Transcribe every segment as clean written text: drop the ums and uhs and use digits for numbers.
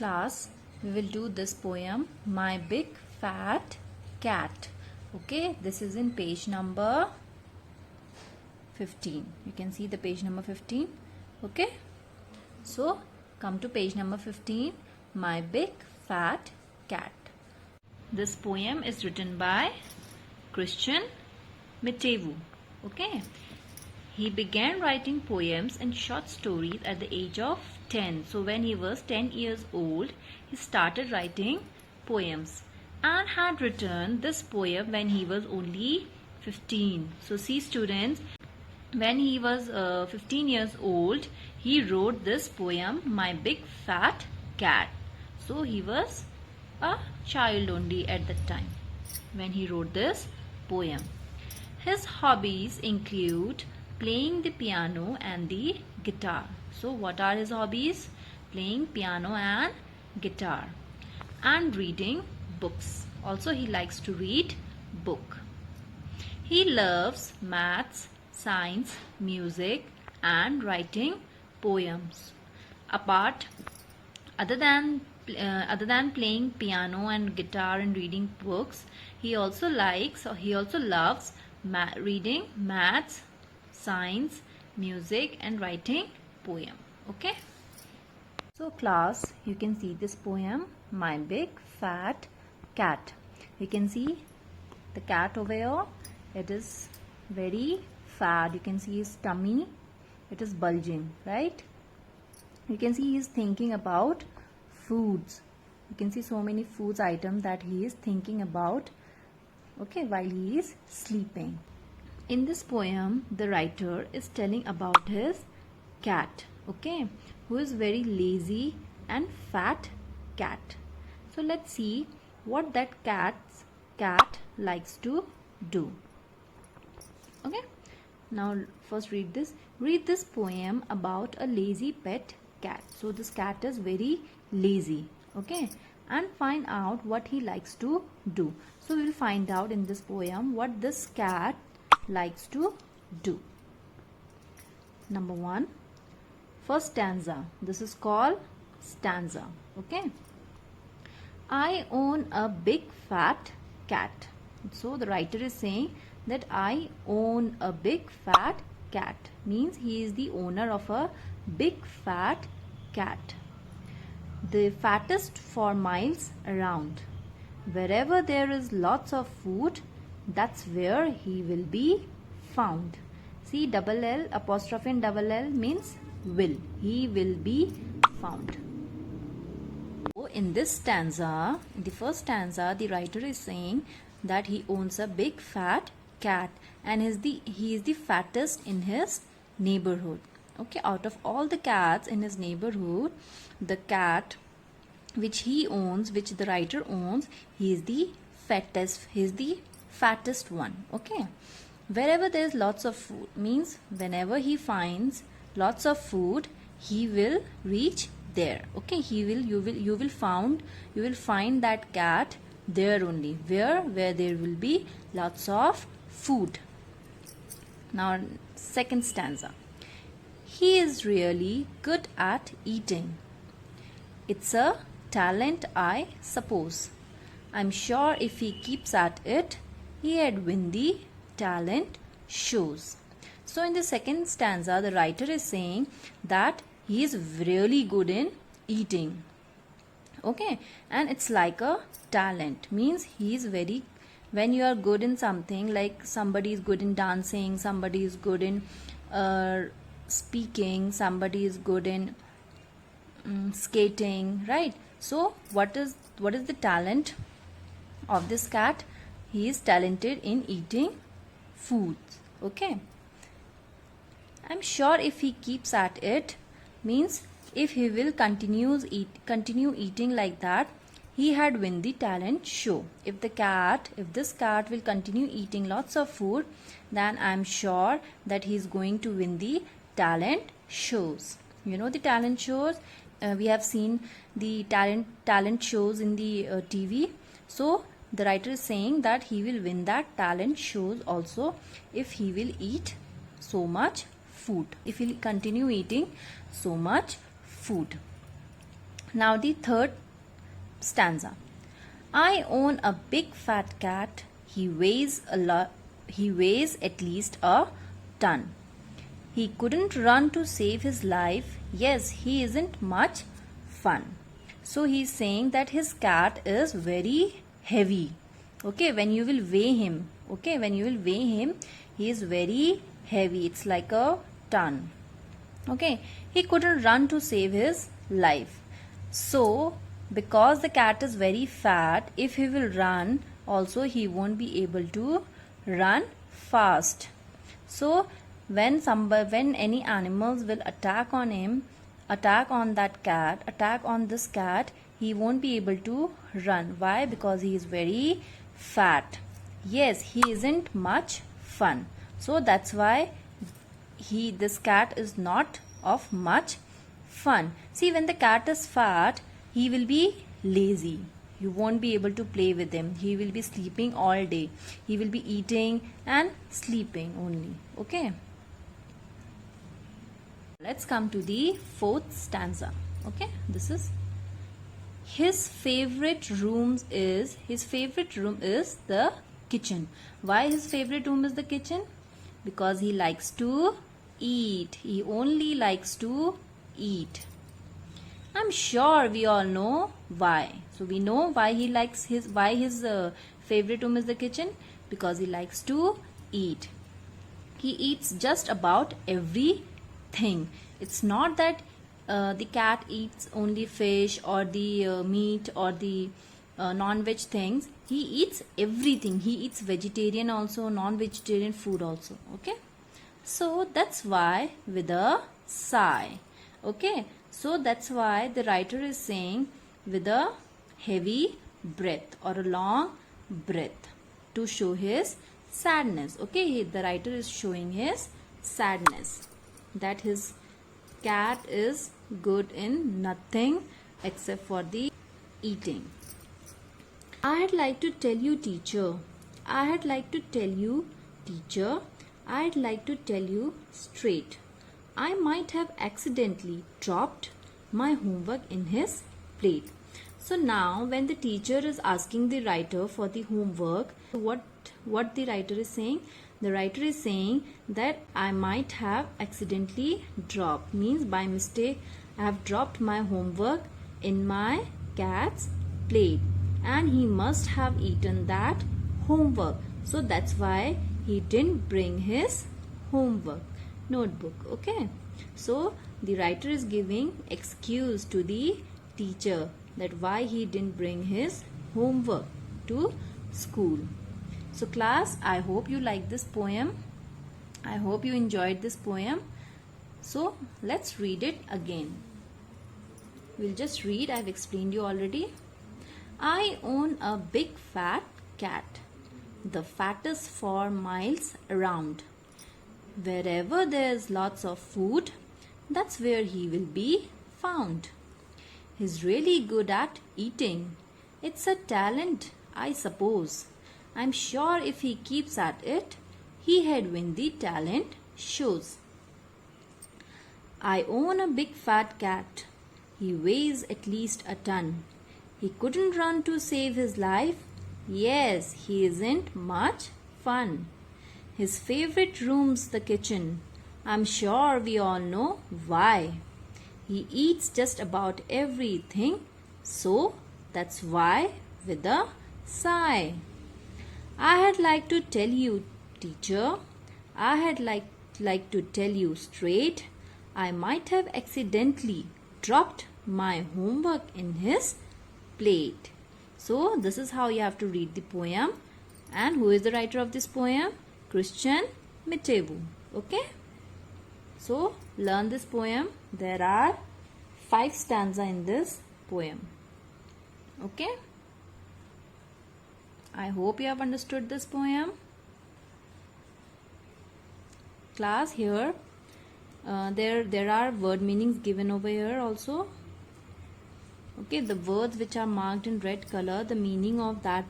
class, we will do this poem, My Big Fat Cat. Okay, this is in page number 15. You can see the page number 15. Okay, so come to page number 15, My Big Fat Cat. This poem is written by Christian Mitevu. Okay, he began writing poems and short stories at the age of 10. So when he was 10 years old, he started writing poems and had written this poem when he was only 15. So see students, when he was 15 years old, he wrote this poem, My Big Fat Cat. So he was a child only at that time when he wrote this poem. His hobbies include playing the piano and the guitar. So what are his hobbies? Playing piano and guitar and reading books. Also he likes to read book. He loves maths, science, music and writing poems. Other than playing piano and guitar and reading books, he also loves reading maths, science, music and writing poem. Okay, so class, you can see this poem, My Big Fat Cat. You can see the cat over here. It is very fat. You can see his tummy, it is bulging, right? You can see he is thinking about foods. You can see so many foods items that he is thinking about, okay, while he is sleeping. In this poem, the writer is telling about his cat, okay, who is very lazy and fat cat. So let's see what that cat likes to do. Okay, now first read this poem about a lazy pet cat. So this cat is very lazy, okay, and find out what he likes to do. So we will find out in this poem what this cat likes to do. Number 1, first stanza. This is called stanza. Okay, I own a big fat cat. So the writer is saying that I own a big fat cat, means he is the owner of a big fat cat, the fattest for miles around. Wherever there is lots of food, that's where he will be found. See, double L, apostrophe in double L means will. He will be found. So in this stanza, in the first stanza, the writer is saying that he owns a big fat cat and he is the fattest in his neighborhood. Okay, out of all the cats in his neighborhood, the cat which he owns, which the writer owns, he is the fattest one. Okay, wherever there is lots of food, means whenever he finds lots of food, he will reach there. Okay, you will find that cat there only, where there will be lots of food. Now second stanza. He is really good at eating. It's a talent, I suppose. I'm sure if he keeps at it, he'd win the talent shows. So in the second stanza, the writer is saying that he is really good in eating. Okay, and it's like a talent, means he is very, when you are good in something, like somebody is good in dancing, somebody is good in speaking, somebody is good in skating, right? So what is the talent of this cat? He is talented in eating foods. Okay, I'm sure if he keeps at it, means if he will continue eating like that, he had win the talent show. If this cat will continue eating lots of food, then I'm sure that he is going to win the talent shows. You know the talent shows, we have seen the talent shows in the TV. So the writer is saying that he will win that talent shows also if he will eat so much food, if he will continue eating so much food. Now the third stanza. I own a big fat cat. He weighs at least a ton. He couldn't run to save his life. Yes, he isn't much fun. So he's saying that his cat is very heavy. Okay, when you will weigh him, he is very heavy. It's like a ton. Okay, he couldn't run to save his life. So because the cat is very fat, if he will run also, he won't be able to run fast. So when any animals will attack on this cat, he won't be able to run. Why? Because he is very fat. Yes, he isn't much fun. So that's why this cat is not of much fun. See, when the cat is fat, he will be lazy. You won't be able to play with him. He will be sleeping all day. He will be eating and sleeping only. Okay. Let's come to the fourth stanza. Okay, this is his favorite room is the kitchen. Why his favorite room is the kitchen? Because he likes to eat. He only likes to eat. I'm sure we all know why. So we know why his favorite room is the kitchen, because he likes to eat. He eats just about everything. It's not that the cat eats only fish or the meat or the non-veg things. He eats everything. He eats vegetarian also, non-vegetarian food also. Okay. So that's why with a sigh. Okay. So that's why the writer is saying with a heavy breath or a long breath to show his sadness. Okay, the writer is showing his sadness, that his cat is good in nothing except for the eating. I'd like to tell you, teacher. I'd like to tell you, teacher. I'd like to tell you straight. I might have accidentally dropped my homework in his plate. So now when the teacher is asking the writer for the homework, what the writer is saying? The writer is saying that I might have accidentally dropped, means by mistake I have dropped my homework in my cat's plate, and he must have eaten that homework. So that's why he didn't bring his homework notebook. Okay, so the writer is giving excuse to the teacher that why he didn't bring his homework to school. So class, I hope you like this poem. I hope you enjoyed this poem. So let's read it again. We'll just read. I've explained you already. I own a big fat cat, the fattest for miles around. Wherever there's lots of food, that's where he will be found. He's really good at eating. It's a talent, I suppose. I'm sure if he keeps at it, he had win the talent shows. I own a big fat cat. He weighs at least a ton. He couldn't run to save his life. Yes, he isn't much fun. His favorite room's the kitchen. I'm sure we all know why. He eats just about everything, so that's why with a sigh. I had like to tell you, teacher. I had like to tell you straight. I might have accidentally dropped my homework in his plate. So this is how you have to read the poem. And who is the writer of this poem? Christian Mitevu. Okay. So learn this poem. There are 5 stanzas in this poem. Okay. I hope you have understood this poem. Class, here there are word meanings given over here also. Okay, the words which are marked in red color, the meaning of that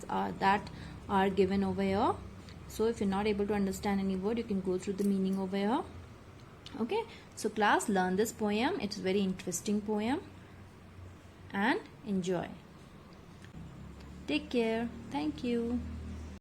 are given over here. So if you're not able to understand any word, you can go through the meaning over here. Okay, so class, learn this poem. It's a very interesting poem. and enjoy. Take care. Thank you.